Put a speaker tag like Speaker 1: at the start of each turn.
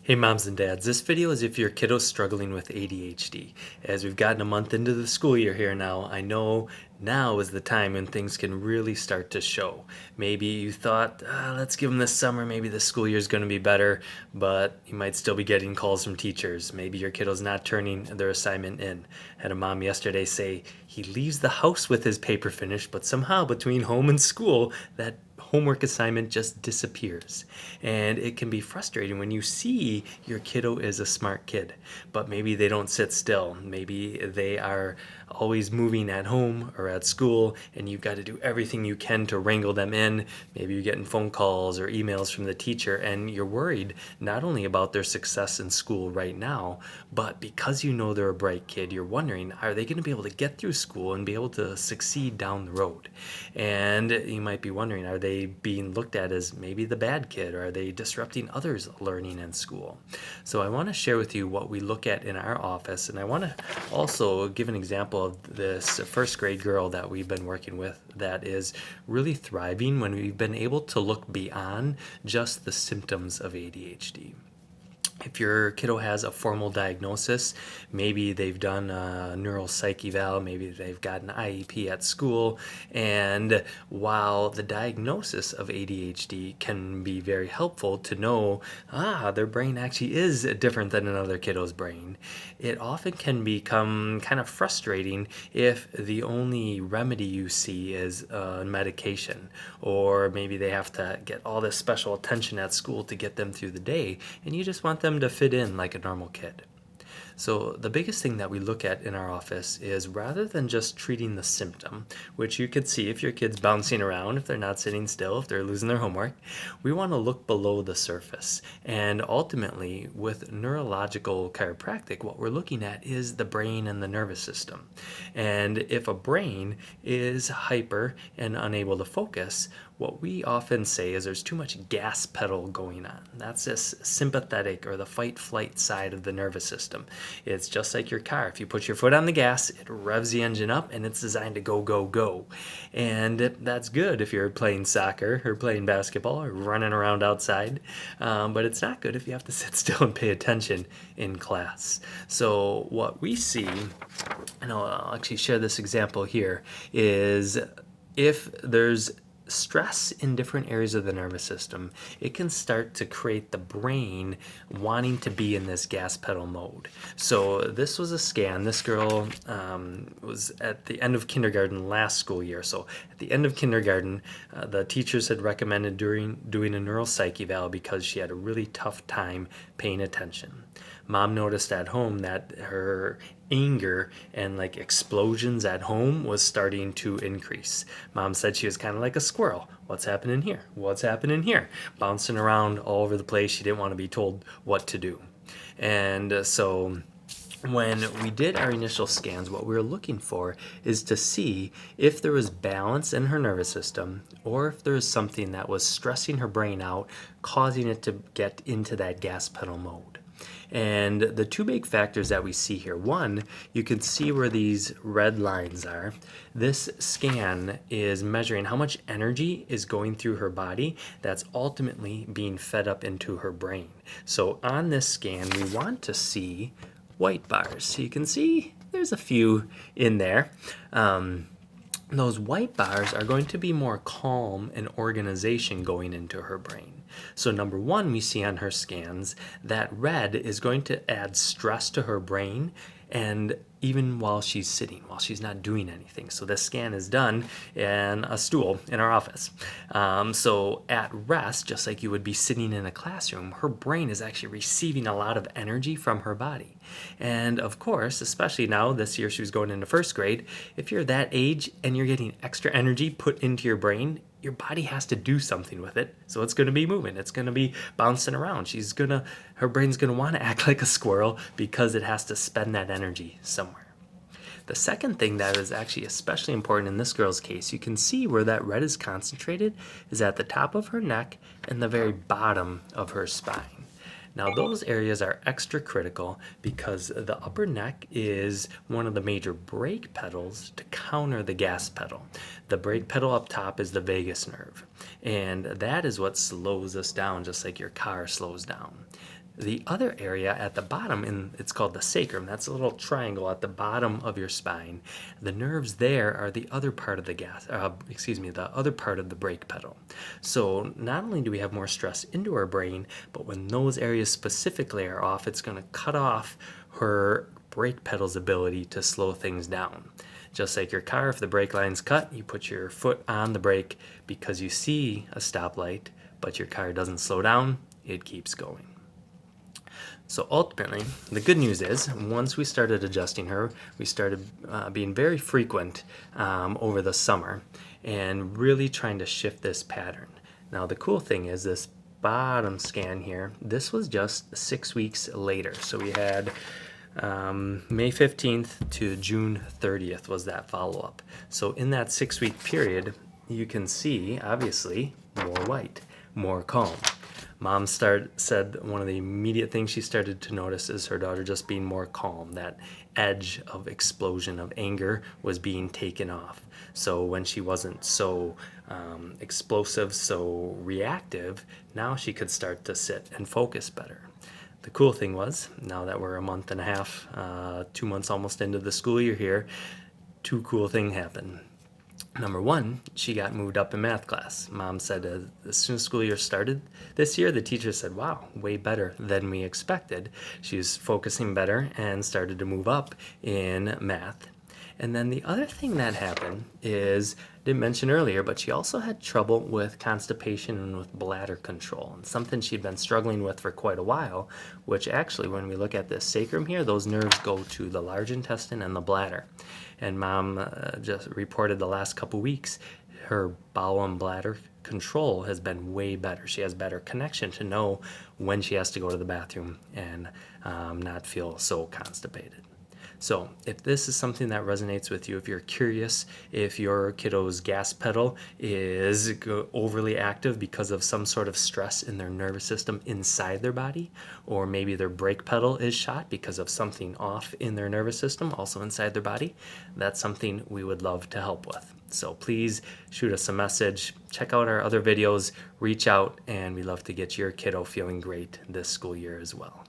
Speaker 1: Hey moms and dads, this video is if your kiddo's struggling with ADHD. As we've gotten a month into the school year here now, I know now is the time when things can really start to show. Maybe you thought, let's give them this summer, maybe the school year is going to be better, but you might still be getting calls from teachers. Maybe your kiddo's not turning their assignment in. Had a mom yesterday say he leaves the house with his paper finished, but somehow between home and school, that homework assignment just disappears. And it can be frustrating when you see your kiddo is a smart kid, but maybe they don't sit still. Maybe they are always moving at home or at school, and you've got to do everything you can to wrangle them in. Maybe you're getting phone calls or emails from the teacher, and you're worried not only about their success in school right now, but because you know they're a bright kid, you're wondering, are they going to be able to get through school and be able to succeed down the road? And you might be wondering, are they being looked at as maybe the bad kid, or are they disrupting others' learning in school? So I want to share with you what we look at in our office, and I want to also give an example of this first grade girl that we've been working with that is really thriving when we've been able to look beyond just the symptoms of ADHD. If your kiddo has a formal diagnosis, maybe they've done a neural psych eval, maybe they've got an IEP at school, and while the diagnosis of ADHD can be very helpful to know, their brain actually is different than another kiddo's brain, it often can become kind of frustrating if the only remedy you see is medication, or maybe they have to get all this special attention at school to get them through the day, and you just want them to fit in like a normal kid. So the biggest thing that we look at in our office is, rather than just treating the symptom, which you could see if your kid's bouncing around, if they're not sitting still, if they're losing their homework, we want to look below the surface. And ultimately, with neurological chiropractic, what we're looking at is the brain and the nervous system. And if a brain is hyper and unable to focus, what we often say is there's too much gas pedal going on. That's this sympathetic or the fight flight side of the nervous system. It's just like your car. If you put your foot on the gas, it revs the engine up and it's designed to go, go, go. And that's good if you're playing soccer or playing basketball or running around outside. But it's not good if you have to sit still and pay attention in class. So what we see, and I'll actually share this example here, is if there's stress in different areas of the nervous system, it can start to create the brain wanting to be in this gas pedal mode. So this was a scan. This girl was at the end of kindergarten last school year. So at the end of kindergarten, the teachers had recommended doing a neural psych eval because she had a really tough time paying attention. Mom noticed at home that her anger and like explosions at home was starting to increase. Mom said she was kind of like a squirrel. What's happening here? What's happening here? Bouncing around all over the place. She didn't want to be told what to do. And so when we did our initial scans, what we were looking for is to see if there was balance in her nervous system, or if there was something that was stressing her brain out, causing it to get into that gas pedal mode. And the two big factors that we see here, one, you can see where these red lines are. This scan is measuring how much energy is going through her body that's ultimately being fed up into her brain. So on this scan, we want to see white bars. So you can see there's a few in there. Those white bars are going to be more calm and organization going into her brain. So number one, we see on her scans that red is going to add stress to her brain, and even while she's sitting, while she's not doing anything. So this scan is done in a stool in our office. So at rest, just like you would be sitting in a classroom, her brain is actually receiving a lot of energy from her body. And of course, especially now, this year she was going into first grade, if you're that age and you're getting extra energy put into your brain, your body has to do something with it. So it's going to be moving. It's going to be bouncing around. Her brain's going to want to act like a squirrel because it has to spend that energy somewhere. The second thing that is actually especially important in this girl's case, you can see where that red is concentrated is at the top of her neck and the very bottom of her spine. Now those areas are extra critical because the upper neck is one of the major brake pedals to counter the gas pedal. The brake pedal up top is the vagus nerve, and that is what slows us down, just like your car slows down. The other area at the bottom, and it's called the sacrum, that's a little triangle at the bottom of your spine. The nerves there are the other part of the other part of the brake pedal. So not only do we have more stress into our brain, but when those areas specifically are off, it's going to cut off her brake pedal's ability to slow things down. Just like your car, if the brake line's cut, you put your foot on the brake because you see a stoplight, but your car doesn't slow down, it keeps going. So ultimately, the good news is, once we started adjusting her, we started being very frequent over the summer and really trying to shift this pattern. Now, the cool thing is this bottom scan here, this was just 6 weeks later. So we had May 15th to June 30th was that follow-up. So in that 6-week period, you can see, obviously, more white, more calm. Mom said one of the immediate things she started to notice is her daughter just being more calm. That edge of explosion of anger was being taken off. So when she wasn't so explosive, so reactive, now she could start to sit and focus better. The cool thing was, now that we're a month and a half, 2 months almost into the school year here, two cool things happened. Number one, she got moved up in math class. Mom said as soon as school year started this year, the teacher said, wow, way better than we expected. She was focusing better and started to move up in math. And then the other thing that happened is, didn't mention earlier, but she also had trouble with constipation and with bladder control, and something she'd been struggling with for quite a while, which actually, when we look at this sacrum here, those nerves go to the large intestine and the bladder. And Mom just reported the last couple weeks, her bowel and bladder control has been way better. She has better connection to know when she has to go to the bathroom and not feel so constipated. So if this is something that resonates with you, if you're curious if your kiddo's gas pedal is overly active because of some sort of stress in their nervous system inside their body, or maybe their brake pedal is shot because of something off in their nervous system, also inside their body, that's something we would love to help with. So please shoot us a message, check out our other videos, reach out, and we love to get your kiddo feeling great this school year as well.